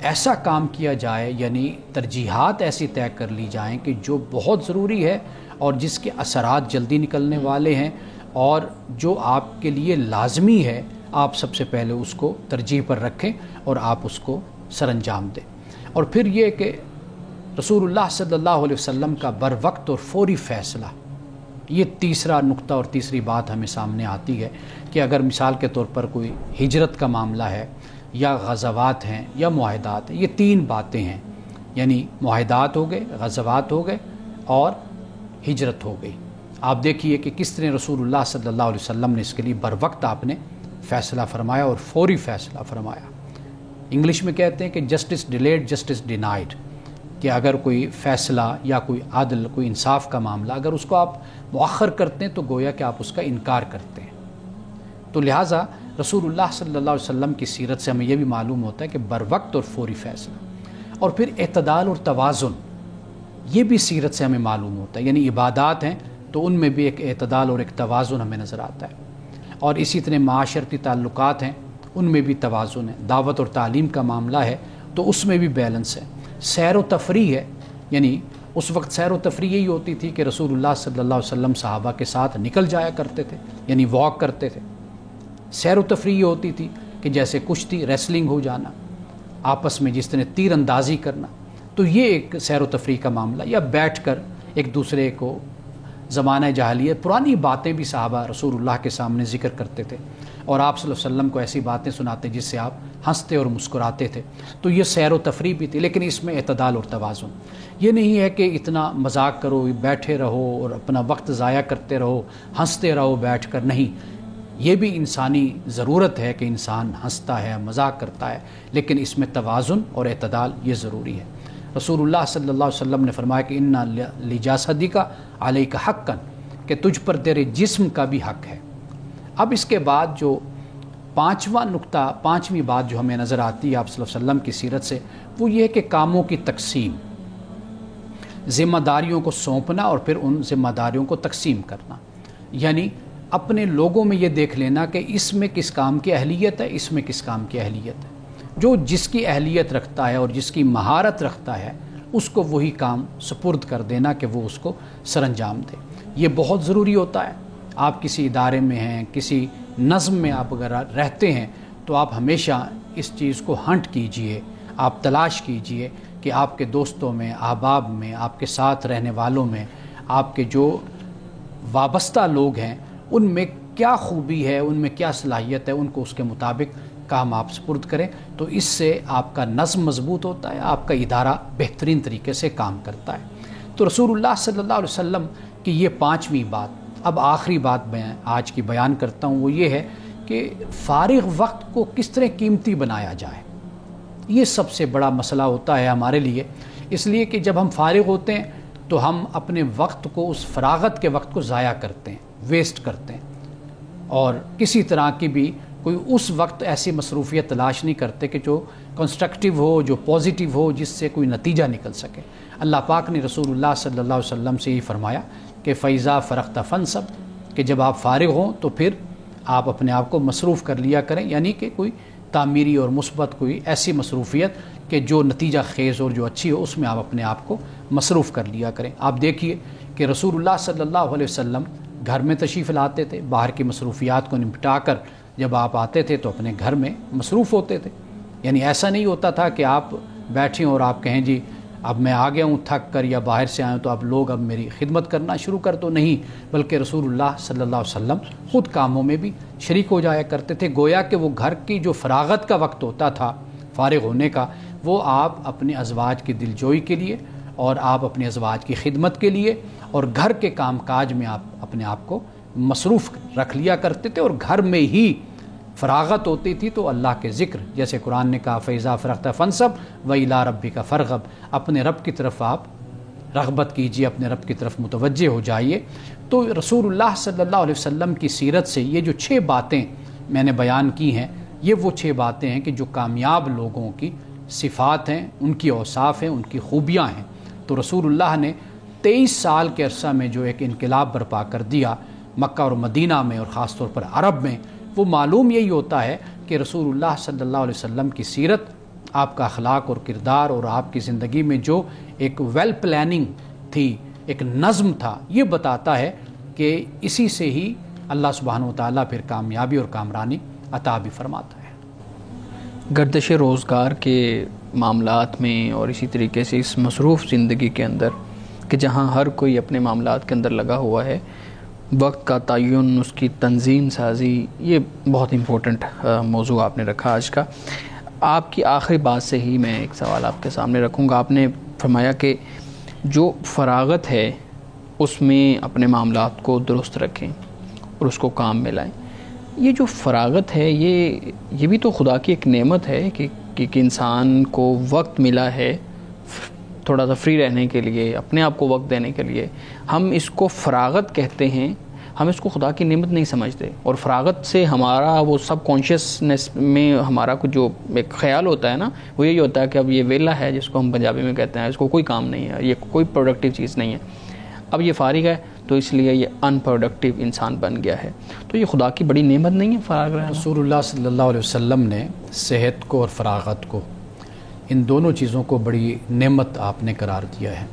ایسا کام کیا جائے، یعنی ترجیحات ایسی طے کر لی جائیں کہ جو بہت ضروری ہے اور جس کے اثرات جلدی نکلنے والے ہیں، اور جو آپ کے لیے لازمی ہے آپ سب سے پہلے اس کو ترجیح پر رکھیں اور آپ اس کو سر انجام دیں۔ اور پھر یہ کہ رسول اللہ صلی اللہ علیہ وسلم کا بر وقت اور فوری فیصلہ، یہ تیسرا نقطہ اور تیسری بات ہمیں سامنے آتی ہے کہ اگر مثال کے طور پر کوئی ہجرت کا معاملہ ہے یا غزوات ہیں یا معاہدات ہیں، یہ تین باتیں ہیں، یعنی معاہدات ہو گئے، غزوات ہو گئے اور ہجرت ہو گئی۔ آپ دیکھیے کہ کس طرح رسول اللہ صلی اللہ علیہ وسلم نے اس کے لیے بر وقت آپ نے فیصلہ فرمایا اور فوری فیصلہ فرمایا۔ انگلش میں کہتے ہیں کہ جسٹس ڈیلیڈ جسٹس ڈینائڈ، کہ اگر کوئی فیصلہ یا کوئی عدل، کوئی انصاف کا معاملہ اگر اس کو آپ مؤخر کرتے ہیں تو گویا کہ آپ اس کا انکار کرتے ہیں۔ تو لہٰذا رسول اللہ صلی اللہ علیہ وسلم کی سیرت سے ہمیں یہ بھی معلوم ہوتا ہے کہ بر وقت اور فوری فیصلہ، اور پھر اعتدال اور توازن، یہ بھی سیرت سے ہمیں معلوم ہوتا ہے، یعنی عبادات ہیں تو ان میں بھی ایک اعتدال اور ایک توازن ہمیں نظر آتا ہے، اور اسی طرح معاشرتی تعلقات ہیں ان میں بھی توازن ہے، دعوت اور تعلیم کا معاملہ ہے تو اس میں بھی بیلنس ہے، سیر و تفریح ہے، یعنی اس وقت سیر و تفریح یہی ہوتی تھی کہ رسول اللہ صلی اللہ علیہ وسلم صحابہ کے ساتھ نکل جایا کرتے تھے، یعنی واک کرتے تھے۔ سیر و تفریح یہ ہوتی تھی کہ جیسے کشتی، ریسلنگ ہو جانا، آپس میں جس طرح تیر اندازی کرنا، تو یہ ایک سیر و تفریح کا معاملہ، یا بیٹھ کر ایک دوسرے کو زمانہ جاہلیت پرانی باتیں بھی صحابہ رسول اللہ کے سامنے ذکر کرتے تھے، اور آپ صلی اللہ علیہ وسلم کو ایسی باتیں سناتے جس سے آپ ہنستے اور مسکراتے تھے، تو یہ سیر و تفریح بھی تھی، لیکن اس میں اعتدال اور توازن۔ یہ نہیں ہے کہ اتنا مذاق کرو، بیٹھے رہو اور اپنا وقت ضائع کرتے رہو، ہنستے رہو بیٹھ کر، نہیں، یہ بھی انسانی ضرورت ہے کہ انسان ہنستا ہے، مذاق کرتا ہے، لیکن اس میں توازن اور اعتدال یہ ضروری ہے۔ رسول اللہ صلی اللہ علیہ وسلم نے فرمایا کہ اِنَّ لِجَاسَدِکَ عَلَيْکَ حَقًّا، کہ تجھ پر تیرے جسم کا بھی حق ہے۔ اب اس کے بعد جو پانچواں نقطہ، پانچویں بات جو ہمیں نظر آتی ہے آپ صلی اللہ علیہ وسلم کی سیرت سے، وہ یہ ہے کہ کاموں کی تقسیم، ذمہ داریوں کو سونپنا اور پھر ان ذمہ داریوں کو تقسیم کرنا، یعنی اپنے لوگوں میں یہ دیکھ لینا کہ اس میں کس کام کی اہلیت ہے، اس میں کس کام کی اہلیت ہے۔ جو جس کی اہلیت رکھتا ہے اور جس کی مہارت رکھتا ہے اس کو وہی کام سپرد کر دینا کہ وہ اس کو سر انجام دے، یہ بہت ضروری ہوتا ہے۔ آپ کسی ادارے میں ہیں، کسی نظم میں آپ اگر رہتے ہیں تو آپ ہمیشہ اس چیز کو ہنٹ کیجئے، آپ تلاش کیجئے کہ آپ کے دوستوں میں، احباب میں، آپ کے ساتھ رہنے والوں میں، آپ کے جو وابستہ لوگ ہیں ان میں کیا خوبی ہے، ان میں کیا صلاحیت ہے، ان کو اس کے مطابق کام آپ سپرد کریں، تو اس سے آپ کا نظم مضبوط ہوتا ہے، آپ کا ادارہ بہترین طریقے سے کام کرتا ہے۔ تو رسول اللہ صلی اللہ علیہ وسلم کی یہ پانچویں بات۔ اب آخری بات میں آج کی بیان کرتا ہوں، وہ یہ ہے کہ فارغ وقت کو کس طرح قیمتی بنایا جائے۔ یہ سب سے بڑا مسئلہ ہوتا ہے ہمارے لیے، اس لیے کہ جب ہم فارغ ہوتے ہیں تو ہم اپنے وقت کو، اس فراغت کے وقت کو ضائع کرتے ہیں، ویسٹ کرتے ہیں، اور کسی طرح کی بھی کوئی اس وقت ایسی مصروفیت تلاش نہیں کرتے کہ جو کنسٹرکٹیو ہو، جو پازیٹیو ہو، جس سے کوئی نتیجہ نکل سکے۔ اللہ پاک نے رسول اللہ صلی اللہ علیہ وسلم سے یہ فرمایا کہ فَإِذَا فَرَغْتَ فَانْصَبْ، کہ جب آپ فارغ ہوں تو پھر آپ اپنے آپ کو مصروف کر لیا کریں، یعنی کہ کوئی تعمیری اور مثبت کوئی ایسی مصروفیت کہ جو نتیجہ خیز اور جو اچھی ہو، اس میں آپ اپنے آپ کو مصروف کر لیا کریں۔ آپ دیکھیے کہ رسول اللہ صلی اللہ علیہ وسلم گھر میں تشریف لاتے تھے، باہر کی مصروفیات کو نپٹا کر جب آپ آتے تھے تو اپنے گھر میں مصروف ہوتے تھے، یعنی ایسا نہیں ہوتا تھا کہ آپ بیٹھیں اور آپ کہیں جی اب میں آ گیا ہوں تھک کر یا باہر سے آئے ہوں تو اب لوگ اب میری خدمت کرنا شروع کر دو، نہیں، بلکہ رسول اللہ صلی اللہ علیہ وسلم خود کاموں میں بھی شریک ہو جایا کرتے تھے، گویا کہ وہ گھر کی جو فراغت کا وقت ہوتا تھا فارغ ہونے کا، وہ آپ اپنے ازواج کی دلجوئی کے لیے اور آپ اپنے ازواج کی خدمت کے لیے اور گھر کے کام کاج میں آپ اپنے آپ کو مصروف رکھ لیا کرتے تھے، اور گھر میں ہی فراغت ہوتی تھی تو اللہ کے ذکر، جیسے قرآن نے کہا فَإِذَا فَرَغْتَ فَانْصَبْ وَإِلَىٰ رَبِّكَ فَارْغَب، اپنے رب کی طرف آپ رغبت کیجیے، اپنے رب کی طرف متوجہ ہو جائیے۔ تو رسول اللہ صلی اللہ علیہ وسلم کی سیرت سے یہ جو 6 باتیں میں نے بیان کی ہیں، یہ وہ 6 باتیں ہیں کہ جو کامیاب لوگوں کی صفات ہیں، ان کی اوصاف ہیں، ان کی خوبیاں ہیں۔ تو رسول اللہ نے 23 سال کے عرصہ میں جو ایک انقلاب برپا کر دیا مکہ اور مدینہ میں، اور خاص طور پر عرب میں، وہ معلوم یہی ہوتا ہے کہ رسول اللہ صلی اللہ علیہ وسلم کی سیرت آپ کا اخلاق اور کردار اور آپ کی زندگی میں جو ایک ویل پلاننگ تھی، ایک نظم تھا، یہ بتاتا ہے کہ اسی سے ہی اللہ سبحانہ و تعالیٰ پھر کامیابی اور کامرانی عطا بھی فرماتا ہے۔ گردش روزگار کے معاملات میں اور اسی طریقے سے اس مصروف زندگی کے اندر کہ جہاں ہر کوئی اپنے معاملات کے اندر لگا ہوا ہے، وقت کا تعین، اس کی تنظیم سازی، یہ بہت امپورٹنٹ موضوع آپ نے رکھا آج کا۔ آپ کی آخری بات سے ہی میں ایک سوال آپ کے سامنے رکھوں گا۔ آپ نے فرمایا کہ جو فراغت ہے اس میں اپنے معاملات کو درست رکھیں اور اس کو کام میں لائیں۔ یہ جو فراغت ہے یہ بھی تو خدا کی ایک نعمت ہے کہ انسان کو وقت ملا ہے تھوڑا سا فری رہنے کے لیے، اپنے آپ کو وقت دینے کے لیے۔ ہم اس کو فراغت کہتے ہیں، ہم اس کو خدا کی نعمت نہیں سمجھتے، اور فراغت سے ہمارا وہ سب کانشیسنیس میں ہمارا کچھ جو ایک خیال ہوتا ہے نا، وہ یہی ہوتا ہے کہ اب یہ ویلا ہے، جس کو ہم پنجابی میں کہتے ہیں، اس کو کوئی کام نہیں ہے، یہ کوئی پروڈکٹیو چیز نہیں ہے، اب یہ فارغ ہے تو اس لیے یہ ان پروڈکٹیو انسان بن گیا ہے۔ تو یہ خدا کی بڑی نعمت نہیں ہے فارغ رہنا؟ رسول اللہ صلی اللہ علیہ وسلم نے صحت کو اور فراغت کو، ان دونوں چیزوں کو بڑی نعمت آپ نے قرار دیا ہے،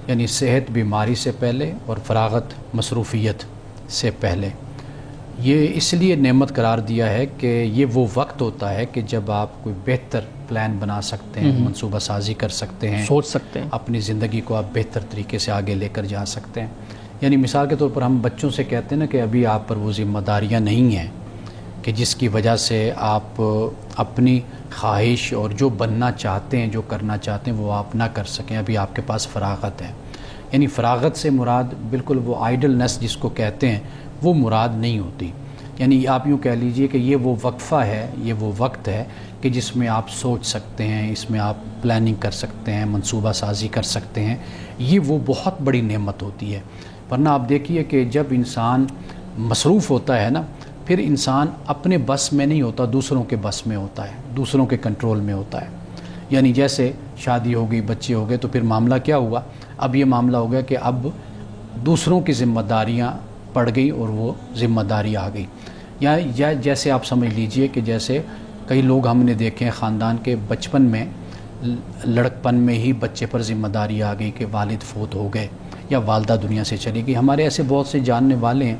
یعنی صحت بیماری سے پہلے اور فراغت مصروفیت سے پہلے۔ یہ اس لیے نعمت قرار دیا ہے کہ یہ وہ وقت ہوتا ہے کہ جب آپ کوئی بہتر پلان بنا سکتے ہیں، منصوبہ سازی کر سکتے ہیں، سوچ سکتے ہیں، اپنی زندگی کو آپ بہتر طریقے سے آگے لے کر جا سکتے ہیں۔ یعنی مثال کے طور پر ہم بچوں سے کہتے ہیں نا کہ ابھی آپ پر وہ ذمہ داریاں نہیں ہیں کہ جس کی وجہ سے آپ اپنی خواہش اور جو بننا چاہتے ہیں، جو کرنا چاہتے ہیں، وہ آپ نہ کر سکیں، ابھی آپ کے پاس فراغت ہے۔ یعنی فراغت سے مراد بالکل وہ آئیڈلنس جس کو کہتے ہیں وہ مراد نہیں ہوتی۔ یعنی آپ یوں کہہ لیجئے کہ یہ وہ وقفہ ہے، یہ وہ وقت ہے کہ جس میں آپ سوچ سکتے ہیں، اس میں آپ پلاننگ کر سکتے ہیں، منصوبہ سازی کر سکتے ہیں۔ یہ وہ بہت بڑی نعمت ہوتی ہے۔ ورنہ آپ دیکھیے کہ جب انسان مصروف ہوتا ہے نا، پھر انسان اپنے بس میں نہیں ہوتا، دوسروں کے بس میں ہوتا ہے، دوسروں کے کنٹرول میں ہوتا ہے۔ یعنی جیسے شادی ہو گئی، بچے ہو گئے، تو پھر معاملہ کیا ہوا؟ اب یہ معاملہ ہو گیا کہ اب دوسروں کی ذمہ داریاں پڑ گئی اور وہ ذمہ داری آ گئی۔ یا جیسے آپ سمجھ لیجئے کہ جیسے کئی لوگ ہم نے دیکھے ہیں خاندان کے بچپن میں، لڑکپن میں ہی بچے پر ذمہ داری آ گئی کہ والد فوت ہو گئے یا والدہ دنیا سے چلی گئی۔ ہمارے ایسے بہت سے جاننے والے ہیں،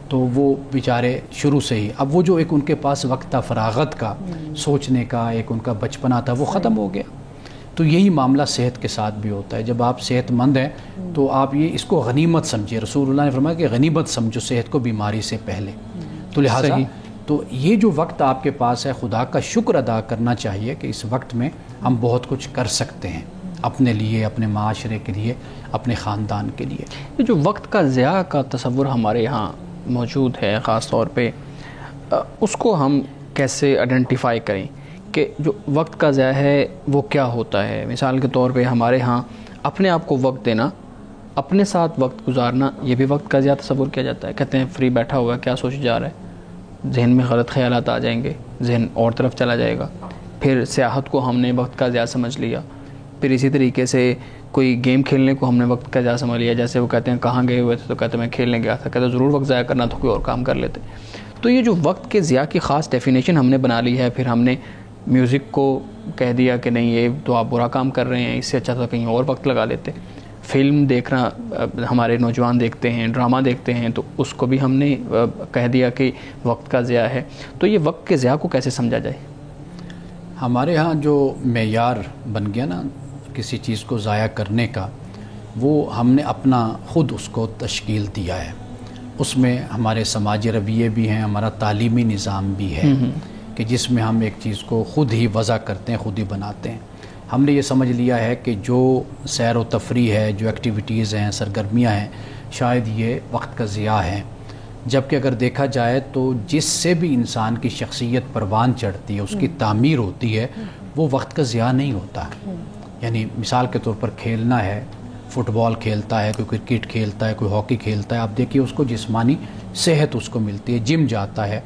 تو وہ بیچارے شروع سے ہی، اب وہ جو ایک ان کے پاس وقت تھا فراغت کا، سوچنے کا، ایک ان کا بچپنا تھا، وہ ختم ہو گیا۔ تو یہی معاملہ صحت کے ساتھ بھی ہوتا ہے۔ جب آپ صحت مند ہیں تو آپ یہ اس کو غنیمت سمجھے۔ رسول اللہ نے فرمایا کہ غنیمت سمجھو صحت کو بیماری سے پہلے۔ تو لہٰذا تو یہ جو وقت آپ کے پاس ہے، خدا کا شکر ادا کرنا چاہیے کہ اس وقت میں ہم بہت کچھ کر سکتے ہیں اپنے لیے، اپنے معاشرے کے لیے، اپنے خاندان کے لیے۔ یہ جو وقت کا ضیاع کا تصور ہمارے یہاں موجود ہے خاص طور پہ، اس کو ہم کیسے آئیڈینٹیفائی کریں کہ جو وقت کا ضیاع ہے وہ کیا ہوتا ہے؟ مثال کے طور پہ ہمارے ہاں اپنے آپ کو وقت دینا، اپنے ساتھ وقت گزارنا، یہ بھی وقت کا ضیاع تصور کیا جاتا ہے۔ کہتے ہیں فری بیٹھا ہوا کیا سوچ جا رہا ہے، ذہن میں غلط خیالات آ جائیں گے، ذہن اور طرف چلا جائے گا۔ پھر سیاحت کو ہم نے وقت کا ضیاع سمجھ لیا۔ پھر اسی طریقے سے کوئی گیم کھیلنے کو ہم نے وقت کا ضیاع سمجھ لیا، جیسے وہ کہتے ہیں کہاں گئے ہوئے تھے، تو کہتے ہیں میں کھیلنے گیا تھا، کہتے ضرور وقت ضائع کرنا تو کوئی اور کام کر لیتے۔ تو یہ جو وقت کے ضیاع کی خاص ڈیفینیشن ہم نے بنا لی ہے، پھر ہم نے میوزک کو کہہ دیا کہ نہیں یہ تو آپ برا کام کر رہے ہیں، اس سے اچھا تو کہیں اور وقت لگا لیتے۔ فلم دیکھنا ہمارے نوجوان دیکھتے ہیں، ڈرامہ دیکھتے ہیں، تو اس کو بھی ہم نے کہہ دیا کہ وقت کا ضیاع ہے۔ تو یہ وقت کے ضیاع کو کیسے سمجھا جائے؟ ہمارے ہاں جو معیار بن گیا نا کسی چیز کو ضائع کرنے کا، وہ ہم نے اپنا خود اس کو تشکیل دیا ہے۔ اس میں ہمارے سماجی رویے بھی ہیں، ہمارا تعلیمی نظام بھی ہے کہ جس میں ہم ایک چیز کو خود ہی وضع کرتے ہیں، خود ہی بناتے ہیں۔ ہم نے یہ سمجھ لیا ہے کہ جو سیر و تفریح ہے، جو ایکٹیویٹیز ہیں، سرگرمیاں ہیں، شاید یہ وقت کا ضیاع ہے۔ جبکہ اگر دیکھا جائے تو جس سے بھی انسان کی شخصیت پروان چڑھتی ہے، اس کی تعمیر ہوتی ہے، وہ وقت کا ضیاع نہیں ہوتا۔ یعنی مثال کے طور پر کھیلنا ہے، فٹ بال کھیلتا ہے، کوئی کرکٹ کھیلتا ہے، کوئی ہاکی کھیلتا ہے، آپ دیکھیے اس کو جسمانی صحت اس کو ملتی ہے۔ جم جاتا ہے،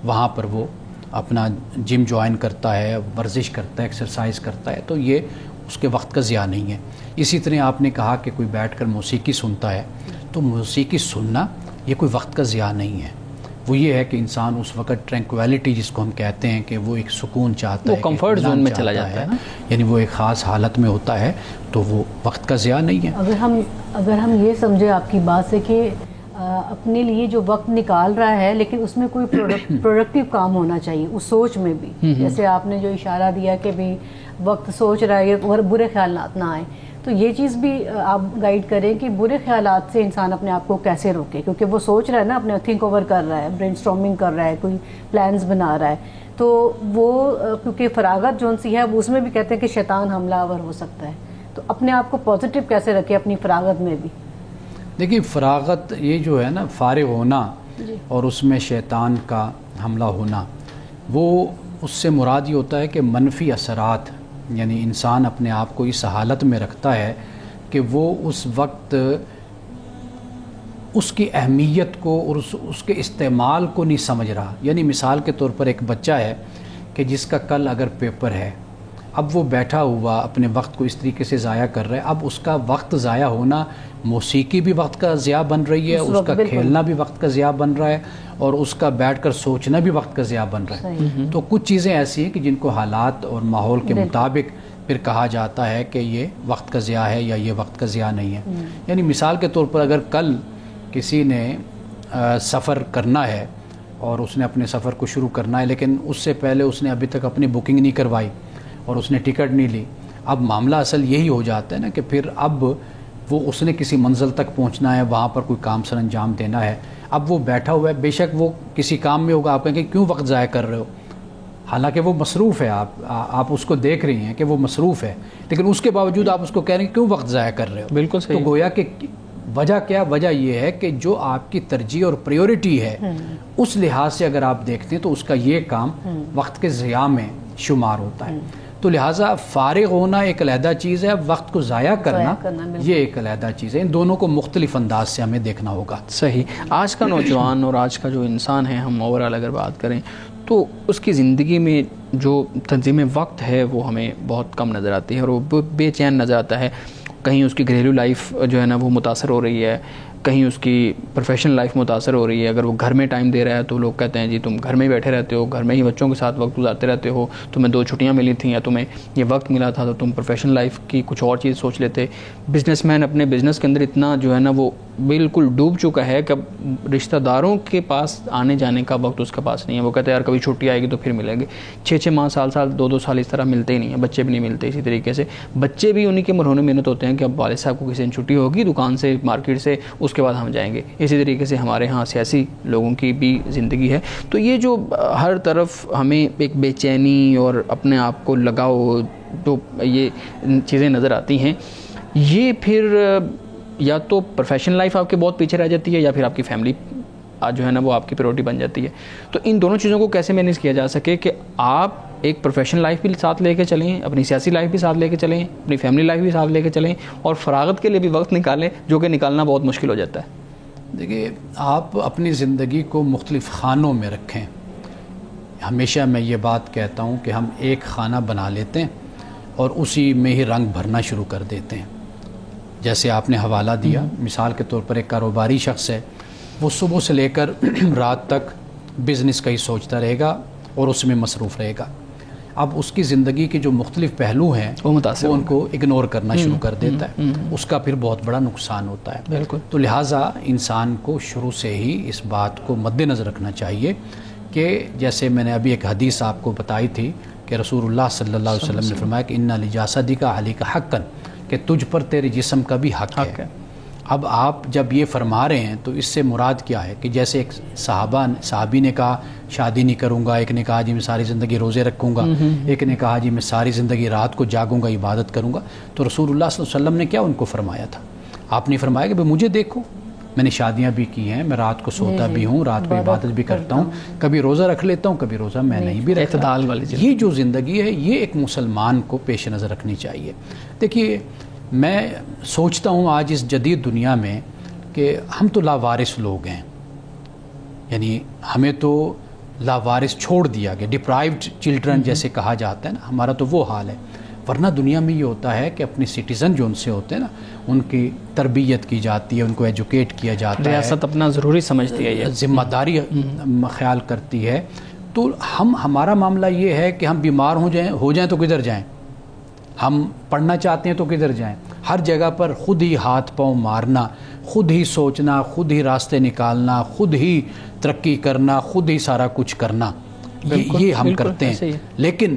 وہاں پر وہ اپنا جم جوائن کرتا ہے، ورزش کرتا ہے، ایکسرسائز کرتا ہے، تو یہ اس کے وقت کا ضیاع نہیں ہے۔ اسی طرح آپ نے کہا کہ کوئی بیٹھ کر موسیقی سنتا ہے، تو موسیقی سننا یہ کوئی وقت کا ضیاع نہیں ہے۔ وہ یہ ہے کہ انسان اس وقت ٹرینکویلٹی جس کو ہم کہتے ہیں کہ وہ ایک سکون چاہتا ہے, وہ کمفرٹ زون میں چلا جاتا ہے, یعنی وہ ایک خاص حالت میں ہوتا ہے, تو وہ وقت کا ضیاع نہیں ہے. اگر ہم یہ سمجھے آپ کی بات سے کہ اپنے لیے جو وقت نکال رہا ہے لیکن اس میں کوئی پروڈکٹیو کام ہونا چاہیے اس سوچ میں بھی, جیسے آپ نے جو اشارہ دیا کہ بھی وقت سوچ رہا ہے اور برے خیالات نہ آئیں, تو یہ چیز بھی آپ گائیڈ کریں کہ برے خیالات سے انسان اپنے آپ کو کیسے روکے, کیونکہ وہ سوچ رہا ہے نا, اپنے تھنک اوور کر رہا ہے, برین اسٹارمنگ کر رہا ہے, کوئی پلانز بنا رہا ہے, تو وہ کیونکہ فراغت جون سی ہے اس میں بھی کہتے ہیں کہ شیطان حملہ آور ہو سکتا ہے, تو اپنے آپ کو پازیٹیو کیسے رکھے اپنی فراغت میں بھی؟ دیکھیے فراغت یہ جو ہے نا, فارغ ہونا اور اس میں شیطان کا حملہ ہونا, وہ اس سے مراد یہ ہوتا ہے کہ منفی اثرات, یعنی انسان اپنے آپ کو اس حالت میں رکھتا ہے کہ وہ اس وقت اس کی اہمیت کو اور اس کے استعمال کو نہیں سمجھ رہا. یعنی مثال کے طور پر ایک بچہ ہے کہ جس کا کل اگر پیپر ہے, اب وہ بیٹھا ہوا اپنے وقت کو اس طریقے سے ضائع کر رہا ہے, اب اس کا وقت ضائع ہونا, موسیقی بھی وقت کا ضیاع بن رہی ہے, اس کا کھیلنا بھی وقت کا ضیاع بن رہا ہے, اور اس کا بیٹھ کر سوچنا بھی وقت کا ضیاع بن رہا ہے. تو کچھ چیزیں ایسی ہیں کہ جن کو حالات اور ماحول کے مطابق پھر کہا جاتا ہے کہ یہ وقت کا ضیاع ہے یا یہ وقت کا ضیاع نہیں ہے. یعنی مثال کے طور پر اگر کل کسی نے سفر کرنا ہے اور اس نے اپنے سفر کو شروع کرنا ہے, لیکن اس سے پہلے اس نے ابھی تک اپنی بکنگ نہیں کروائی اور اس نے ٹکٹ نہیں لی, اب معاملہ اصل یہی ہو جاتا ہے نا کہ پھر اب وہ اس نے کسی منزل تک پہنچنا ہے, وہاں پر کوئی کام سر انجام دینا ہے, اب وہ بیٹھا ہوا ہے, بے شک وہ کسی کام میں ہوگا, آپ کہیں کہ کیوں وقت ضائع کر رہے ہو, حالانکہ وہ مصروف ہے, آپ اس کو دیکھ رہی ہیں کہ وہ مصروف ہے, لیکن اس کے باوجود آپ اس کو کہہ رہے ہیں کیوں وقت ضائع کر رہے ہو. بالکل صحیح. تو گویا کہ وجہ کیا, وجہ یہ ہے کہ جو آپ کی ترجیح اور پریورٹی ہے اس لحاظ سے اگر آپ دیکھتے ہیں تو اس کا یہ کام وقت کے ضیاع میں شمار ہوتا ہے. تو لہٰذا فارغ ہونا ایک علیحدہ چیز ہے, وقت کو ضائع کرنا یہ ایک علیحدہ چیز ہے. ان دونوں کو مختلف انداز سے ہمیں دیکھنا ہوگا. صحیح. آج کا نوجوان اور آج کا جو انسان ہے, ہم اوورآل اگر بات کریں تو اس کی زندگی میں جو تنظیم وقت ہے وہ ہمیں بہت کم نظر آتی ہے اور وہ بے چین نظر آتا ہے. کہیں اس کی گھریلو لائف جو ہے نا وہ متاثر ہو رہی ہے, کہیں اس کی پروفیشنل لائف متاثر ہو رہی ہے. اگر وہ گھر میں ٹائم دے رہا ہے تو لوگ کہتے ہیں جی تم گھر میں ہی بیٹھے رہتے ہو, گھر میں ہی بچوں کے ساتھ وقت گزارتے رہتے ہو, تمہیں 2 چھٹیاں ملی تھیں یا تمہیں یہ وقت ملا تھا تو تم پروفیشنل لائف کی کچھ اور چیز سوچ لیتے. بزنس مین اپنے بزنس کے اندر اتنا جو ہے نا وہ بالکل ڈوب چکا ہے کہ رشتہ داروں کے پاس آنے جانے کا وقت اس کے پاس نہیں ہے. وہ کہتے ہیں یار کبھی چھٹی آئے گی تو پھر ملیں گے. 6 ماہ, سال 2 سال اس طرح ملتے ہی نہیں ہیں. بچے بھی نہیں ملتے. اسی طریقے سے بچے بھی انہیں کے مرہون محنت ہوتے ہیں کہ اب والد صاحب کو کسی دن چھٹی ہوگی دکان سے, مارکیٹ سے, اس کے بعد ہم جائیں گے. اسی طریقے سے ہمارے ہاں سیاسی لوگوں کی بھی زندگی ہے. تو یہ جو ہر طرف ہمیں ایک بے چینی اور اپنے آپ کو لگاؤ تو یہ چیزیں نظر آتی ہیں, یہ پھر یا تو پروفیشنل لائف آپ کے بہت پیچھے رہ جاتی ہے یا پھر آپ کی فیملی جو ہے نا وہ آپ کی پریورٹی بن جاتی ہے. تو ان دونوں چیزوں کو کیسے مینیج کیا جا سکے کہ آپ ایک پروفیشنل لائف بھی ساتھ لے کے چلیں, اپنی سیاسی لائف بھی ساتھ لے کے چلیں, اپنی فیملی لائف بھی ساتھ لے کے چلیں اور فراغت کے لیے بھی وقت نکالیں, جو کہ نکالنا بہت مشکل ہو جاتا ہے. دیکھیے آپ اپنی زندگی کو مختلف خانوں میں رکھیں. ہمیشہ میں یہ بات کہتا ہوں کہ ہم ایک خانہ بنا لیتے ہیں اور اسی میں ہی رنگ بھرنا شروع کر دیتے ہیں. جیسے آپ نے حوالہ دیا, مثال کے طور پر ایک کاروباری شخص ہے, وہ صبح سے لے کر رات تک بزنس کا ہی سوچتا رہے گا اور اس میں مصروف رہے گا. اب اس کی زندگی کے جو مختلف پہلو ہیں وہ ان کو اگنور کرنا شروع کر دیتا ہے, اس کا پھر بہت بڑا نقصان ہوتا ہے. بالکل. تو لہٰذا انسان کو شروع سے ہی اس بات کو مد نظر رکھنا چاہیے کہ جیسے میں نے ابھی ایک حدیث آپ کو بتائی تھی کہ رسول اللہ صلی اللہ علیہ وسلم نے فرمایا کہ ان لجاسدک علیک حقا, کہ تجھ پر تیرے جسم کا بھی حق ہے. اب آپ جب یہ فرما رہے ہیں تو اس سے مراد کیا ہے کہ جیسے ایک صحابی نے کہا شادی نہیں کروں گا, ایک نے کہا جی میں ساری زندگی روزے رکھوں گا, ایک نے کہا جی میں ساری زندگی رات کو جاگوں گا, عبادت کروں گا. تو رسول اللہ صلی اللہ علیہ وسلم نے کیا ان کو فرمایا تھا؟ آپ نے فرمایا کہ بھئی مجھے دیکھو, میں نے شادیاں بھی کی ہیں, میں رات کو سوتا بھی ہوں, رات کو عبادت بھی کرتا ہوں, کبھی روزہ رکھ لیتا ہوں, کبھی روزہ میں نہیں بھی رکھتا. اعتدال والی یہ جو زندگی ہے یہ ایک مسلمان کو پیش نظر رکھنی چاہیے. دیکھیے میں سوچتا ہوں آج اس جدید دنیا میں کہ ہم تو لاوارث لوگ ہیں, یعنی ہمیں تو لاوارث چھوڑ دیا گیا, ڈپرائیوڈ چلڈرن جیسے کہا جاتا ہے نا, ہمارا تو وہ حال ہے. ورنہ دنیا میں یہ ہوتا ہے کہ اپنے سٹیزن جو ان سے ہوتے ہیں نا ان کی تربیت کی جاتی ہے, ان کو ایجوکیٹ کیا جاتا ہے, ریاست اپنا ضروری سمجھتی ہے, یہ ذمہ داری خیال کرتی ہے. تو ہمارا معاملہ یہ ہے کہ ہم بیمار ہو جائیں تو کدھر جائیں, ہم پڑھنا چاہتے ہیں تو کدھر جائیں. ہر جگہ پر خود ہی ہاتھ پاؤں مارنا, خود ہی سوچنا, خود ہی راستے نکالنا, خود ہی ترقی کرنا, خود ہی سارا کچھ کرنا, یہ ہم کرتے ہیں. لیکن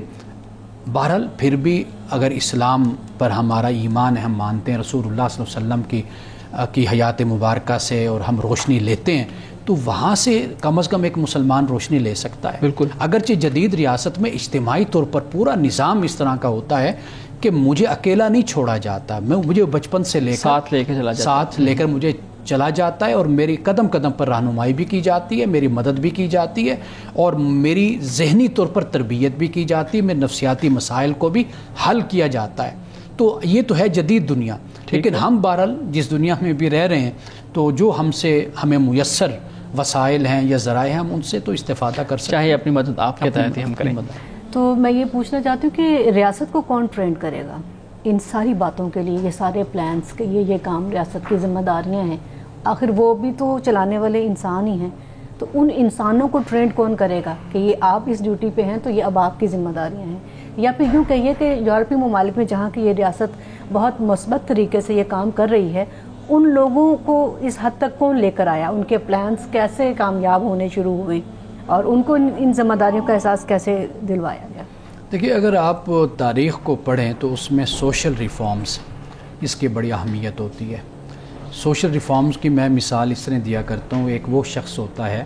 بہرحال پھر بھی اگر اسلام پر ہمارا ایمان ہے, ہم مانتے ہیں رسول اللہ صلی اللہ علیہ وسلم کی حیات مبارکہ سے اور ہم روشنی لیتے ہیں, تو وہاں سے کم از کم ایک مسلمان روشنی لے سکتا ہے. بالکل. اگرچہ جدید ریاست میں اجتماعی طور پر پورا نظام اس طرح کا ہوتا ہے کہ مجھے اکیلا نہیں چھوڑا جاتا, مجھے بچپن سے لے کر ساتھ لے کر مجھے چلا جاتا ہے, اور میری قدم قدم پر رہنمائی بھی کی جاتی ہے, میری مدد بھی کی جاتی ہے, اور میری ذہنی طور پر تربیت بھی کی جاتی ہے, میرے نفسیاتی مسائل کو بھی حل کیا جاتا ہے. تو یہ تو ہے جدید دنیا. لیکن ہم بہرحال جس دنیا میں بھی رہ رہے ہیں, تو جو ہمیں میسر وسائل ہیں یا ذرائع ہیں, ہم ان سے تو استفادہ کر سکتے ہیں, چاہے اپنی مدد آپ کے تحت ہی ہم کریں. تو میں یہ پوچھنا چاہتی ہوں کہ ریاست کو کون ٹرینڈ کرے گا ان ساری باتوں کے لیے, یہ سارے پلانس کے یہ کام ریاست کی ذمہ داریاں ہیں, آخر وہ بھی تو چلانے والے انسان ہی ہیں. تو ان انسانوں کو ٹرینڈ کون کرے گا کہ یہ آپ اس ڈیوٹی پہ ہیں تو یہ اب آپ کی ذمہ داریاں ہیں, یا پھر یوں کہیے کہ یورپی ممالک میں جہاں کی یہ ریاست بہت مثبت طریقے سے یہ کام کر رہی ہے, ان لوگوں کو اس حد تک کون لے کر آیا, ان کے پلانس کیسے کامیاب ہونے شروع ہوئے, اور ان کو ان ذمہ داریوں کا احساس کیسے دلوایا گیا؟ دیکھیے, اگر آپ تاریخ کو پڑھیں تو اس میں سوشل ریفارمز اس کی بڑی اہمیت ہوتی ہے. سوشل ریفارمز کی میں مثال اس طرح دیا کرتا ہوں, ایک وہ شخص ہوتا ہے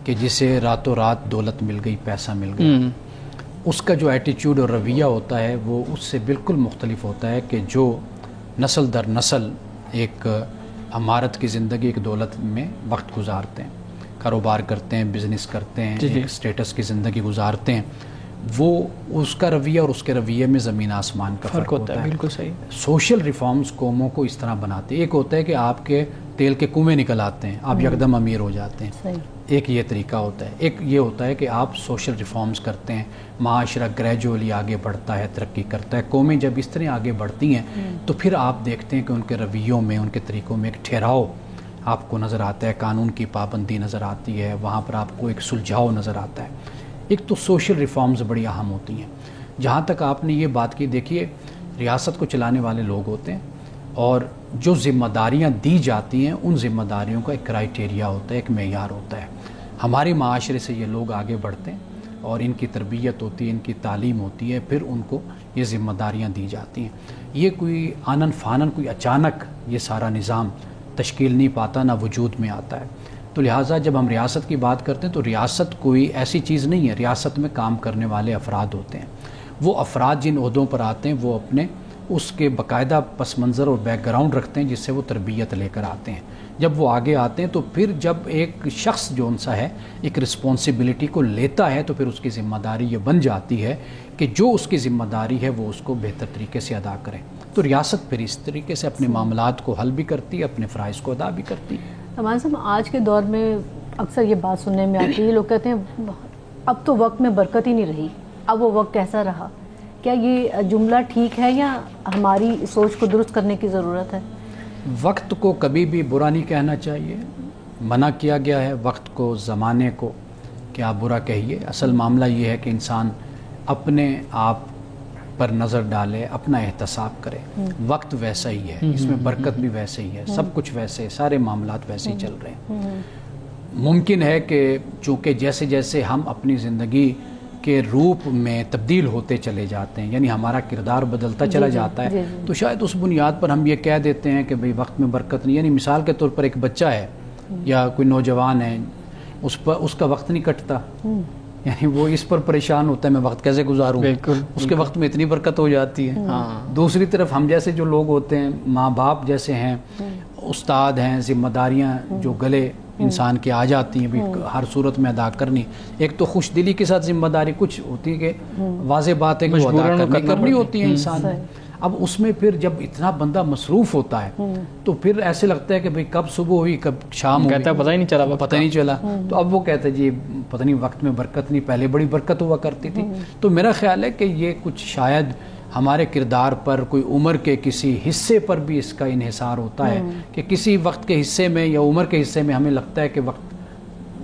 کہ جسے راتوں رات دولت مل گئی, پیسہ مل گیا, اس کا جو ایٹیچیوڈ اور رویہ ہوتا ہے وہ اس سے بالکل مختلف ہوتا ہے کہ جو نسل در نسل ایک عمارت کی زندگی, ایک دولت میں وقت گزارتے ہیں, کاروبار کرتے ہیں, بزنس کرتے ہیں, ایک سٹیٹس کی زندگی گزارتے ہیں. وہ اس کا رویہ اور اس کے رویے میں زمین آسمان کا فرق ہوتا ہے. بالکل صحیح. سوشل ریفارمز قوموں کو اس طرح بناتے ہیں. ایک ہوتا ہے کہ آپ کے تیل کے کنویں نکل آتے ہیں, آپ یکدم امیر ہو جاتے ہیں, ایک یہ طریقہ ہوتا ہے. ایک یہ ہوتا ہے کہ آپ سوشل ریفارمز کرتے ہیں, معاشرہ گریجولی آگے بڑھتا ہے, ترقی کرتا ہے. قومیں جب اس طرح آگے بڑھتی ہیں تو پھر آپ دیکھتے ہیں کہ ان کے رویوں میں, ان کے طریقوں میں ایک ٹھہراؤ آپ کو نظر آتا ہے, قانون کی پابندی نظر آتی ہے, وہاں پر آپ کو ایک سلجھاؤ نظر آتا ہے. ایک تو سوشل ریفارمز بڑی اہم ہوتی ہیں. جہاں تک آپ نے یہ بات کی, دیکھیے ریاست کو چلانے والے لوگ ہوتے ہیں, اور جو ذمہ داریاں دی جاتی ہیں ان ذمہ داریوں کا ایک کرائٹیریا ہوتا ہے, ایک معیار ہوتا ہے. ہمارے معاشرے سے یہ لوگ آگے بڑھتے ہیں اور ان کی تربیت ہوتی ہے, ان کی تعلیم ہوتی ہے, پھر ان کو یہ ذمہ داریاں دی جاتی ہیں. یہ کوئی آنن فانن, کوئی اچانک یہ سارا نظام تشکیل نہیں پاتا, نہ وجود میں آتا ہے. تو لہٰذا جب ہم ریاست کی بات کرتے ہیں تو ریاست کوئی ایسی چیز نہیں ہے. ریاست میں کام کرنے والے افراد ہوتے ہیں. وہ افراد جن عہدوں پر آتے ہیں وہ اپنے اس کے باقاعدہ پس منظر اور بیک گراؤنڈ رکھتے ہیں جس سے وہ تربیت لے کر آتے ہیں. جب وہ آگے آتے ہیں تو پھر جب ایک شخص جو ان سا ہے ایک رسپانسبلٹی کو لیتا ہے تو پھر اس کی ذمہ داری یہ بن جاتی ہے کہ جو اس کی ذمہ داری ہے وہ اس کو بہتر طریقے سے ادا کریں. تو ریاست پھر اس طریقے سے اپنے معاملات کو حل بھی کرتی ہے, اپنے فرائض کو ادا بھی کرتی ہے. امان صاحب, آج کے دور میں اکثر یہ بات سننے میں آتی ہے, لوگ کہتے ہیں اب تو وقت میں برکت ہی نہیں رہی, اب وہ وقت کیسا رہا. کیا یہ جملہ ٹھیک ہے یا ہماری سوچ کو درست کرنے کی ضرورت ہے؟ وقت کو کبھی بھی برا نہیں کہنا چاہیے. منع کیا گیا ہے وقت کو, زمانے کو کہ آپ برا کہیے. اصل معاملہ یہ ہے کہ انسان اپنے آپ پر نظر ڈالے, اپنا احتساب کرے. وقت ویسا ہی ہے, اس میں برکت بھی ویسے ہی ہے, سب کچھ ویسے, سارے معاملات ویسے ہی چل رہے ہیں. ممکن ہے کہ چونکہ جیسے جیسے ہم اپنی زندگی کے روپ میں تبدیل ہوتے چلے جاتے ہیں, یعنی ہمارا کردار بدلتا چلا جاتا ہے, تو شاید اس بنیاد پر ہم یہ کہہ دیتے ہیں کہ بھئی وقت میں برکت نہیں. یعنی مثال کے طور پر ایک بچہ ہے یا کوئی نوجوان ہے, اس کا وقت نہیں کٹتا, یعنی وہ اس پر پریشان ہوتا ہے میں وقت کیسے گزاروں, اس کے وقت میں اتنی برکت ہو جاتی ہے. دوسری طرف ہم جیسے جو لوگ ہوتے ہیں, ماں باپ جیسے ہیں, استاد ہیں, ذمہ داریاں جو گلے انسان کے آ جاتی ہیں بھی ہر صورت میں ادا کرنی. ایک تو خوش دلی کے ساتھ ذمہ داری کچھ ہوتی ہے کہ واضح بات ہے کہ وہ ادا کرنی ہوتی ہے انسان. اب اس میں پھر جب اتنا بندہ مصروف ہوتا ہے تو پھر ایسے لگتا ہے کہ بھئی کب صبح ہوئی کب شام ہوئی, پتہ ہی نہیں چلا, پتہ نہیں چلا. تو اب وہ کہتا ہے جی پتہ نہیں وقت میں برکت نہیں, پہلے بڑی برکت ہوا کرتی تھی. تو میرا خیال ہے کہ یہ کچھ شاید ہمارے کردار پر، کوئی عمر کے کسی حصے پر بھی اس کا انحصار ہوتا ہے کہ کسی وقت کے حصے میں یا عمر کے حصے میں ہمیں لگتا ہے کہ وقت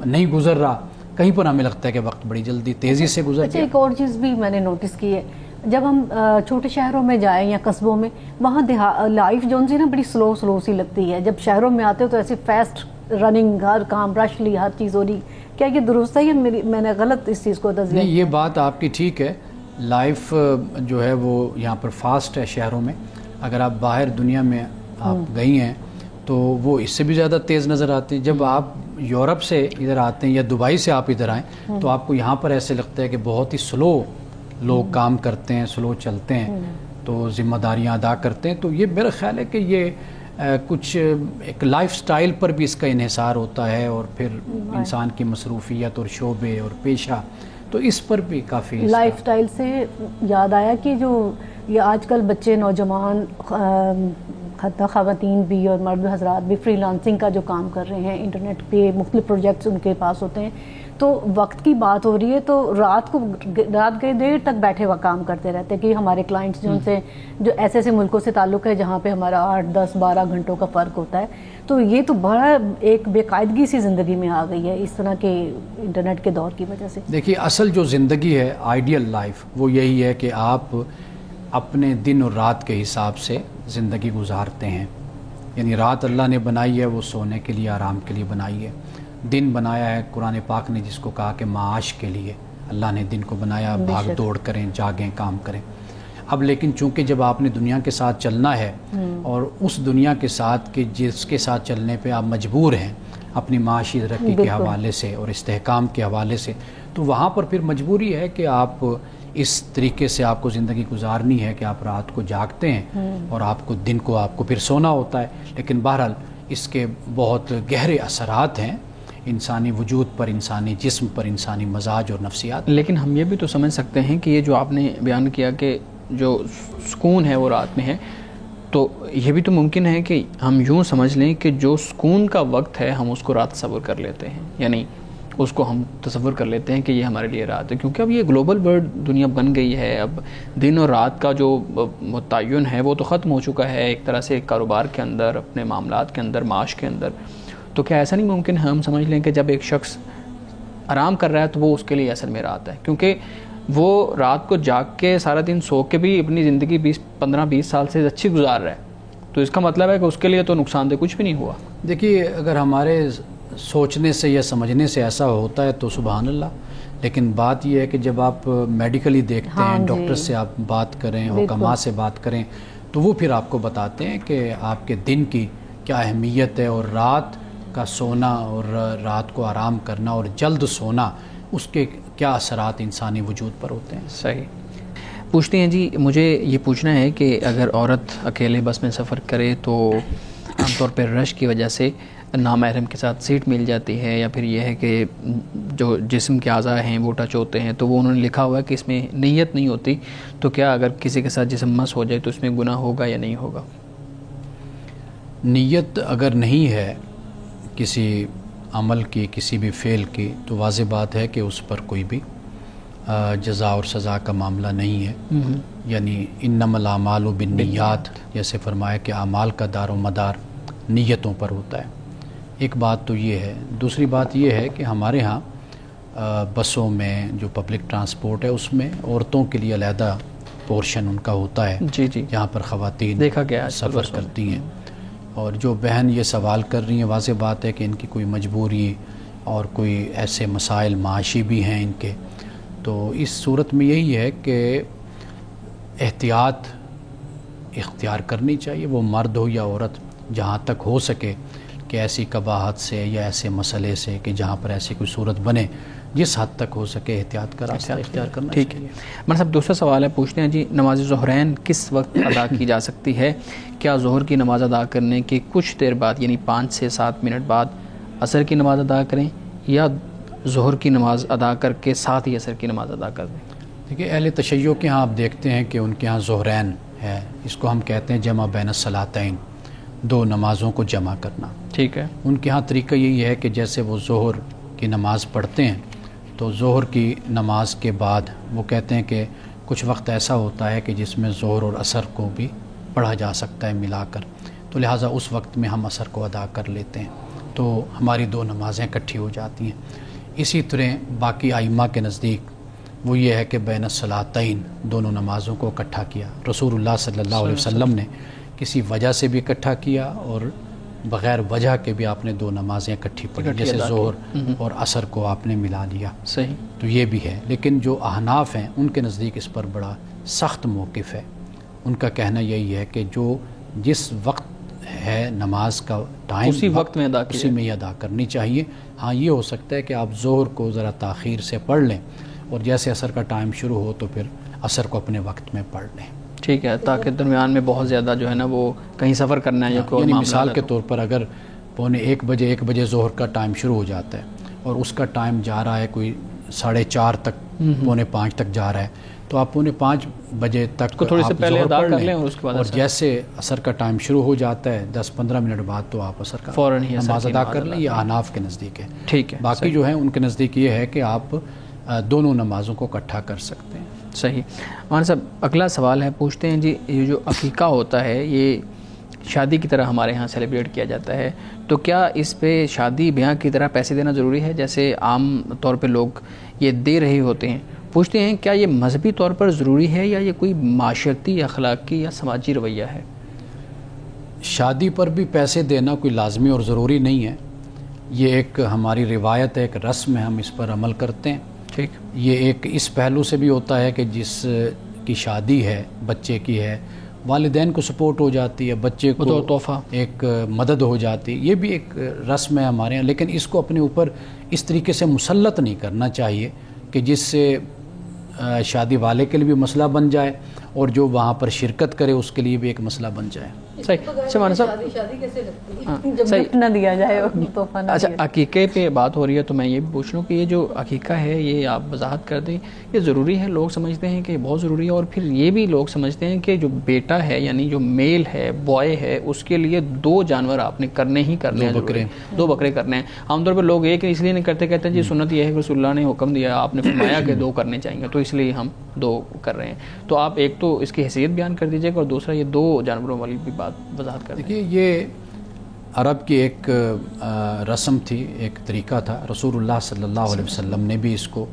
نہیں گزر رہا، کہیں پر ہمیں لگتا ہے کہ وقت بڑی جلدی تیزی سے گزر اچھا ایک اور چیز بھی میں نے نوٹس کی ہے، جب ہم چھوٹے شہروں میں جائیں یا قصبوں میں، وہاں لائف جو سی نا بڑی سلو سی لگتی ہے، جب شہروں میں آتے ہو تو ایسی فاسٹ رننگ، ہر کام رشلی، ہر چیز ہو رہی. کیا یہ درست ہے یا میں نے غلط اس چیز کو تجزیہ؟ نہیں، یہ بات آپ کی ٹھیک ہے. لائف جو ہے وہ یہاں پر فاسٹ ہے شہروں میں. اگر آپ باہر دنیا میں آپ گئی ہیں تو وہ اس سے بھی زیادہ تیز نظر آتی ہیں. جب آپ یورپ سے ادھر آتے ہیں یا دبئی سے آپ ادھر آئیں تو آپ کو یہاں پر ایسے لگتا ہے کہ بہت ہی سلو لوگ کام کرتے ہیں، سلو چلتے ہیں، تو ذمہ داریاں ادا کرتے ہیں. تو یہ میرا خیال ہے کہ یہ کچھ ایک لائف سٹائل پر بھی اس کا انحصار ہوتا ہے، اور پھر انسان کی مصروفیت اور شعبے اور پیشہ، تو اس پر بھی کافی لائف سٹائل سے یاد آیا کہ جو یہ آج کل بچے، نوجوان، حتیٰ خواتین بھی اور مرد حضرات بھی فری لانسنگ کا جو کام کر رہے ہیں، انٹرنیٹ پہ مختلف پروجیکٹس ان کے پاس ہوتے ہیں، تو وقت کی بات ہو رہی ہے تو رات گئے دیر تک بیٹھے ہوا کام کرتے رہتے ہیں کہ ہمارے کلائنٹس جو ان سے جو ایسے ملکوں سے تعلق ہے جہاں پہ ہمارا 8, 10, 12 گھنٹوں کا فرق ہوتا ہے. تو یہ تو بڑا ایک بے قاعدگی سی زندگی میں آ گئی ہے اس طرح کے انٹرنیٹ کے دور کی وجہ سے. دیکھیے، اصل جو زندگی ہے، آئیڈیل لائف، وہ یہی ہے کہ آپ اپنے دن اور رات کے حساب سے زندگی گزارتے ہیں. یعنی رات اللہ نے بنائی ہے وہ سونے کے لیے، آرام کے لیے بنائی ہے. دن بنایا ہے قرآن پاک نے جس کو کہا کہ معاش کے لیے اللہ نے دن کو بنایا، بھاگ دوڑ کریں، جاگیں، کام کریں. اب لیکن چونکہ جب آپ نے دنیا کے ساتھ چلنا ہے اور اس دنیا کے ساتھ کہ جس کے ساتھ چلنے پہ آپ مجبور ہیں اپنی معاشی ترقی کے حوالے سے اور استحکام کے حوالے سے، تو وہاں پر پھر مجبوری ہے کہ آپ اس طریقے سے آپ کو زندگی گزارنی ہے کہ آپ رات کو جاگتے ہیں اور آپ کو دن کو آپ کو پھر سونا ہوتا ہے. لیکن بہرحال اس کے بہت گہرے اثرات ہیں انسانی وجود پر، انسانی جسم پر، انسانی مزاج اور نفسیات. لیکن ہم یہ بھی تو سمجھ سکتے ہیں کہ یہ جو آپ نے بیان کیا کہ جو سکون ہے وہ رات میں ہے، تو یہ بھی تو ممکن ہے کہ ہم یوں سمجھ لیں کہ جو سکون کا وقت ہے ہم اس کو رات تصور کر لیتے ہیں، یعنی اس کو ہم تصور کر لیتے ہیں کہ یہ ہمارے لیے رات ہے، کیونکہ اب یہ گلوبل ورلڈ دنیا بن گئی ہے. اب دن اور رات کا جو متعین ہے وہ تو ختم ہو چکا ہے ایک طرح سے کاروبار کے اندر، اپنے معاملات کے اندر، معاش کے اندر. تو کیا ایسا نہیں ممکن ہے ہم سمجھ لیں کہ جب ایک شخص آرام کر رہا ہے تو وہ اس کے لیے اصل میں رات ہے، کیونکہ وہ رات کو جاگ کے سارا دن سو کے بھی اپنی زندگی 15-20 سال سے اچھی گزار رہا ہے، تو اس کا مطلب ہے کہ اس کے لیے تو نقصان دہ کچھ بھی نہیں ہوا. دیکھیے، اگر ہمارے سوچنے سے یا سمجھنے سے ایسا ہوتا ہے تو سبحان اللہ. لیکن بات یہ ہے کہ جب آپ میڈیکلی دیکھتے ہیں، ڈاکٹر سے آپ بات کریں، حکماء سے بات کریں، تو وہ پھر آپ کو بتاتے ہیں کہ آپ کے دن کی کیا اہمیت ہے، اور رات کا سونا اور رات کو آرام کرنا اور جلد سونا، اس کے کیا اثرات انسانی وجود پر ہوتے ہیں. صحیح. پوچھتے ہیں جی، مجھے یہ پوچھنا ہے کہ اگر عورت اکیلے بس میں سفر کرے تو عام طور پر رش کی وجہ سے نامحرم کے ساتھ سیٹ مل جاتی ہے، یا پھر یہ ہے کہ جو جسم کے اعضاء ہیں وہ ٹچ ہوتے ہیں، تو وہ انہوں نے لکھا ہوا ہے کہ اس میں نیت نہیں ہوتی، تو کیا اگر کسی کے ساتھ جسم مس ہو جائے تو اس میں گناہ ہوگا یا نہیں ہوگا؟ نیت اگر نہیں ہے کسی عمل کی، کسی بھی فعل کی، تو واضح بات ہے کہ اس پر کوئی بھی جزا اور سزا کا معاملہ نہیں ہے. یعنی انما الاعمال بالنیات، جیسے فرمایا کہ اعمال کا دار و مدار نیتوں پر ہوتا ہے. ایک بات تو یہ ہے. دوسری بات یہ ہے کہ ہمارے ہاں بسوں میں جو پبلک ٹرانسپورٹ ہے اس میں عورتوں کے لیے علیحدہ پورشن ان کا ہوتا ہے، جی جی، جہاں پر خواتین دیکھا گیا سفر کرتی ہیں. اور جو بہن یہ سوال کر رہی ہیں، واضح بات ہے کہ ان کی کوئی مجبوری اور کوئی ایسے مسائل معاشی بھی ہیں ان کے، تو اس صورت میں یہی ہے کہ احتیاط اختیار کرنی چاہیے، وہ مرد ہو یا عورت، جہاں تک ہو سکے کہ ایسی قباحت سے یا ایسے مسئلے سے کہ جہاں پر ایسی کوئی صورت بنے، جس حد تک ہو سکے احتیاط کا راستہ اختیار کرنا چاہیے. ٹھیک ہے. ہمارے صاحب دوسرا سوال ہے، پوچھتے ہیں جی، نماز ظہرین کس وقت ادا کی جا سکتی ہے؟ کیا ظہر کی نماز ادا کرنے کے کچھ دیر بعد، یعنی 5 سے 7 منٹ بعد عصر کی نماز ادا کریں، یا ظہر کی نماز ادا کر کے ساتھ ہی عصر کی نماز ادا کر دیں؟ دیکھیے، اہل تشیع کے ہاں آپ دیکھتے ہیں کہ ان کے ہاں ظہرین ہے، اس کو ہم کہتے ہیں جمع بین الصلاتین، 2 نمازوں کو جمع کرنا. ٹھیک ہے. ان کے ہاں طریقہ یہی ہے کہ جیسے وہ ظہر کی نماز پڑھتے ہیں تو ظہر کی نماز کے بعد وہ کہتے ہیں کہ کچھ وقت ایسا ہوتا ہے کہ جس میں ظہر اور عصر کو بھی پڑھا جا سکتا ہے ملا کر، تو لہٰذا اس وقت میں ہم عصر کو ادا کر لیتے ہیں، تو ہماری 2 نمازیں اکٹھی ہو جاتی ہیں۔ اسی طرح باقی ائمہ کے نزدیک وہ یہ ہے کہ بین الصلاتین دونوں نمازوں کو اکٹھا کیا۔ رسول اللہ صلی اللہ علیہ وسلم نے کسی وجہ سے بھی اکٹھا کیا اور بغیر وجہ کے بھی آپ نے 2 نمازیں اکٹھی پڑھی، جیسے ظہر اور عصر کو آپ نے ملا لیا۔ صحیح، تو یہ بھی ہے، لیکن جو احناف ہیں ان کے نزدیک اس پر بڑا سخت موقف ہے۔ ان کا کہنا یہی ہے کہ جو جس وقت ہے نماز کا ٹائم اسی وقت میں ادا اسی میں ہی ادا کرنی چاہیے۔ ہاں یہ ہو سکتا ہے کہ آپ ظہر کو ذرا تاخیر سے پڑھ لیں اور جیسے عصر کا ٹائم شروع ہو تو پھر عصر کو اپنے وقت میں پڑھ لیں، ٹھیک ہے، تاکہ درمیان میں بہت زیادہ جو ہے نا وہ کہیں سفر کرنا ہے یا کوئی یعنی معاملہ مثال ہے کے تو۔ طور پر اگر 1 بجے ظہر کا ٹائم شروع ہو جاتا ہے اور اس کا ٹائم جا رہا ہے کوئی 4:30 تک، 4:45 تک جا رہا ہے، تو آپ 4:45 بجے تک کو تھوڑی سے آپ پہلے ظہر ادا پڑھ کر لیں لیں اور اس کے بعد اور عصر۔ جیسے عصر کا ٹائم شروع ہو جاتا ہے 10-15 منٹ بعد تو آپ عصر کا فوراً ہی عصر نماز کی ادا نماز کر لیں۔ یہ احناف کے نزدیک ہے۔ ٹھیک ہے، باقی جو ہیں ان کے نزدیک یہ ہے کہ آپ دونوں نمازوں کو اکٹھا کر سکتے ہیں۔ صحیح۔ مولانا صاحب اگلا سوال ہے، پوچھتے ہیں جی یہ جو عقیقہ ہوتا ہے یہ شادی کی طرح ہمارے ہاں سیلیبریٹ کیا جاتا ہے، تو کیا اس پہ شادی بیاہ کی طرح پیسے دینا ضروری ہے جیسے عام طور پہ لوگ یہ دے رہے ہوتے ہیں؟ پوچھتے ہیں کیا یہ مذہبی طور پر ضروری ہے یا یہ کوئی معاشرتی یا اخلاقی یا سماجی رویہ ہے؟ شادی پر بھی پیسے دینا کوئی لازمی اور ضروری نہیں ہے، یہ ایک ہماری روایت ہے، ایک رسم ہے، ہم اس پر عمل کرتے ہیں۔ ٹھیک، یہ ایک اس پہلو سے بھی ہوتا ہے کہ جس کی شادی ہے بچے کی ہے، والدین کو سپورٹ ہو جاتی ہے، بچے کو تحفہ ایک مدد ہو جاتی ہے، یہ بھی ایک رسم ہے ہمارے یہاں، لیکن اس کو اپنے اوپر اس طریقے سے مسلط نہیں کرنا چاہیے کہ جس سے شادی والے کے لیے بھی مسئلہ بن جائے اور جو وہاں پر شرکت کرے اس کے لیے بھی ایک مسئلہ بن جائے۔ صحیح، مولانا صاحب شادی کیسے لگتی ہے جب گفٹ نہ دیا جائے اور تحفہ نہ اچھا، دیا۔ عقیقے پہ بات ہو رہی ہے تو میں یہ بھی پوچھ لوں کہ یہ جو عقیقہ ہے یہ آپ وضاحت کر دیں، یہ ضروری ہے؟ لوگ سمجھتے ہیں کہ بہت ضروری ہے، اور پھر یہ بھی لوگ سمجھتے ہیں کہ جو بیٹا ہے یعنی جو میل ہے، بوائے ہے، اس کے لیے 2 جانور آپ نے کرنے ہی کرنے ہیں، 2 بکرے کرنے ہیں۔ عام طور پر لوگ ایک اس لیے نہیں کرتے، کہتے ہیں جی سنت یہ ہے کہ رسول اللہ نے حکم دیا، آپ نے فرمایا کہ 2 کرنے چاہیے تو اس لیے ہم 2 کر رہے ہیں۔ تو آپ ایک تو اس کی حیثیت بیان کر دیجیے گا اور دوسرا یہ 2 جانوروں والی بھی بات وضاحت کر دیں۔ دیکھیے یہ عرب کی ایک رسم تھی، ایک طریقہ تھا، رسول اللہ صلی اللہ علیہ وسلم نے بھی اس کو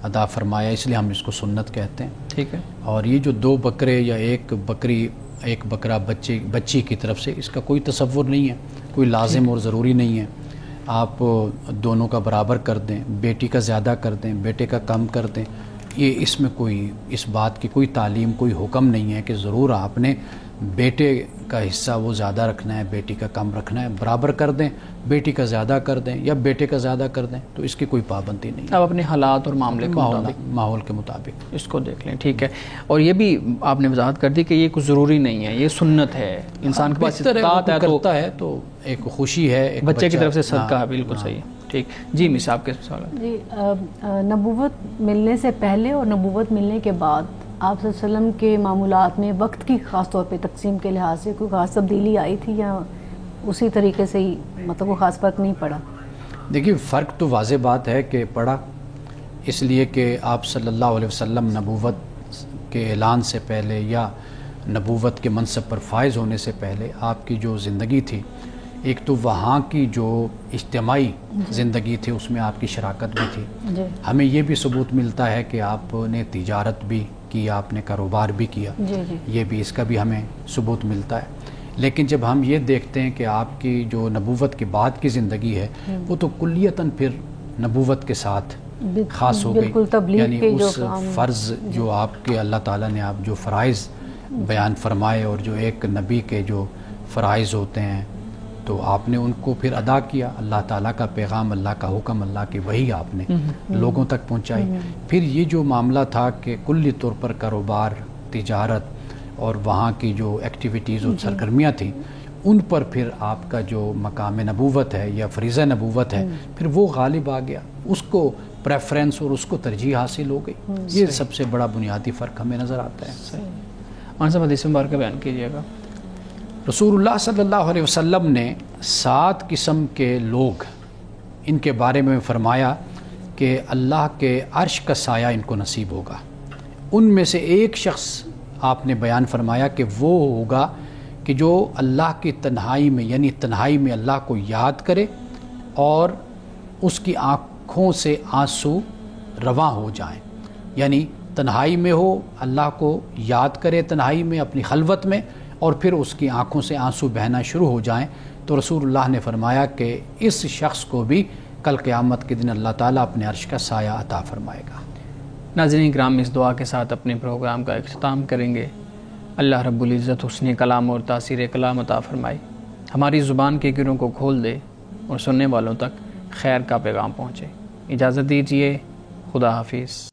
ادا فرمایا، اس لیے ہم اس کو سنت کہتے ہیں۔ ٹھیک ہے، اور یہ جو 2 بکرے یا ایک بکرا بچی کی طرف سے، اس کا کوئی تصور نہیں ہے، کوئی لازم اور ضروری نہیں ہے۔ آپ دونوں کا برابر کر دیں، بیٹی کا زیادہ کر دیں، بیٹے کا کم کر دیں، یہ اس میں کوئی اس بات کی کوئی تعلیم، کوئی حکم نہیں ہے کہ ضرور آپ نے بیٹے کا حصہ وہ زیادہ رکھنا ہے، بیٹی کا کم رکھنا ہے، برابر کر دیں، بیٹی کا زیادہ کر دیں یا بیٹے کا زیادہ کر دیں، تو اس کی کوئی پابندی نہیں ہے، اب اپنے حالات اور معاملے کے مطابق ماحول کے مطابق اس کو دیکھ لیں۔ ٹھیک ہے، اور یہ بھی آپ نے وضاحت کر دی کہ یہ کچھ ضروری نہیں ہے، یہ سنت ہے، انسان کے پاس استطاعت ہے تو کرتا ہے تو ایک خوشی ہے، ایک بچے کی طرف سے صدقہ ہے، ہاں، بالکل صحیح ہے۔ ٹھیک جی، مس آپ کے سوال ہے۔ جی، نبوت ملنے سے پہلے اور نبوت ملنے کے بعد آپ صلی اللہ علیہ وسلم کے معمولات میں وقت کی خاص طور پہ تقسیم کے لحاظ سے کوئی خاص تبدیلی آئی تھی یا اسی طریقے سے ہی مطلب وہ خاص فرق نہیں پڑا؟ دیکھیے فرق تو واضح بات ہے کہ پڑا، اس لیے کہ آپ صلی اللہ علیہ وسلم نبوت کے اعلان سے پہلے یا نبوت کے منصب پر فائز ہونے سے پہلے آپ کی جو زندگی تھی، ایک تو وہاں کی جو اجتماعی زندگی تھی اس میں آپ کی شراکت بھی تھی، جی ہمیں یہ بھی ثبوت ملتا ہے کہ آپ نے تجارت بھی کی، آپ نے کاروبار بھی کیا، جی جی یہ بھی اس کا بھی ہمیں ثبوت ملتا ہے۔ لیکن جب ہم یہ دیکھتے ہیں کہ آپ کی جو نبوت کے بعد کی زندگی ہے وہ تو کلیتاً پھر نبوت کے ساتھ خاص ہو بالکل گئی، تبلیغ یعنی کے جو اس کام، فرض جو آپ کے اللہ تعالیٰ نے آپ جو فرائض بیان فرمائے اور جو ایک نبی کے جو فرائض ہوتے ہیں تو آپ نے ان کو پھر ادا کیا، اللہ تعالیٰ کا پیغام، اللہ کا حکم، اللہ کی وحی آپ نے لوگوں تک پہنچائی۔ پھر یہ جو معاملہ تھا کہ کلی طور پر کاروبار، تجارت اور وہاں کی جو ایکٹیویٹیز اور سرگرمیاں تھیں ان پر پھر آپ کا جو مقام نبوت ہے یا فریضہ نبوت ہے پھر وہ غالب آ گیا، اس کو پریفرنس اور اس کو ترجیح حاصل ہو گئی۔ یہ سب سے بڑا بنیادی فرق ہمیں نظر آتا ہے۔ مولانا صاحب حدیث مبارکہ بیان کیجیے گا۔ رسول اللہ صلی اللہ علیہ وسلم نے 7 قسم کے لوگ ان کے بارے میں فرمایا کہ اللہ کے عرش کا سایہ ان کو نصیب ہوگا۔ ان میں سے ایک شخص آپ نے بیان فرمایا کہ وہ ہوگا کہ جو اللہ کی تنہائی میں، یعنی تنہائی میں اللہ کو یاد کرے اور اس کی آنکھوں سے آنسو رواں ہو جائیں، یعنی تنہائی میں ہو، اللہ کو یاد کرے تنہائی میں اپنی خلوت میں، اور پھر اس کی آنکھوں سے آنسو بہنا شروع ہو جائیں، تو رسول اللہ نے فرمایا کہ اس شخص کو بھی کل قیامت کے دن اللہ تعالیٰ اپنے عرش کا سایہ عطا فرمائے گا۔ ناظرین کرام، اس دعا کے ساتھ اپنے پروگرام کا اختتام کریں گے۔ اللہ رب العزت حسن کلام اور تاثیر کلام عطا فرمائے، ہماری زبان کے گروں کو کھول دے اور سننے والوں تک خیر کا پیغام پہنچے۔ اجازت دیجیے، خدا حافظ۔